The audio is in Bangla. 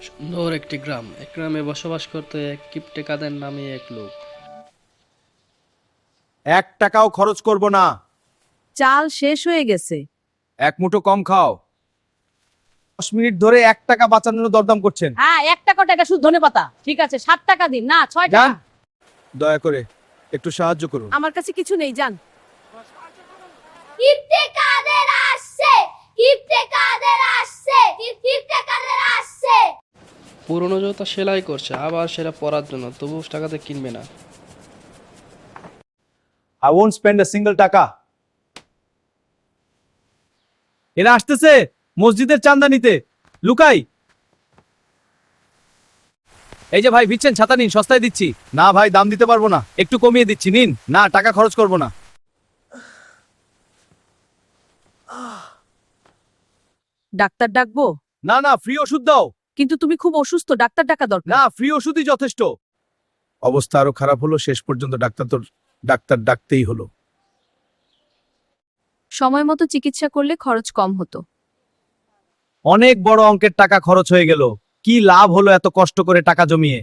সুন্দর একটি গ্রাম। এক গ্রামে বসবাস করতে এক কিপ্টে কাদের নামে এক লোক। 1 টাকাও খরচ করব না। চাল শেষ হয়ে গেছে। এক মুঠো কম খাও। 10 মিনিট ধরে 1 টাকা বাঁচানোর দরদাম করছেন। হ্যাঁ 1 টাকা টাকা শুধু ধনেপাতা। ঠিক আছে 7 টাকা দিন, না 6 যান, টাকা। দয়া করে একটু সাহায্য করুন। আমার কাছে কিছু নেই, যান। কিপ্টে কাদের আসছে, কিপ্টে কাদের আসছে, কিপ্টে কাদের আসছে। পুরনো জুতা সেলাই করছে আবার সেটা পরার জন্য, তবু টাকাতে কিনবে না। I won't spend a single টাকা। এরা আসতেছে মসজিদের চাঁদা নিতে। লুকাই। এই যে ভাই ভিচ্ছেন, ছাতা নিন, সস্তায় দিচ্ছি। না ভাই, দাম দিতে পারবো না, একটু কমিয়ে দিচ্ছি, নিন। না, টাকা খরচ করব না। ডাক্তার ডাকবো? না না, ফ্রি ওষুধ দাও। কিন্তু তুমি খুব অসুস্থ, ডাক্তার ডাকা দরকার। না, ফ্রি ওষুধই যথেষ্ট। অবস্থা আরো খারাপ হলো, শেষ পর্যন্ত ডাক্তার ডাকতেই হলো। সময় মতো চিকিৎসা করলে খরচ কম হতো। অনেক বড় অঙ্কের টাকা খরচ হয়ে গেল। কি লাভ হলো এত কষ্ট করে টাকা জমিয়ে?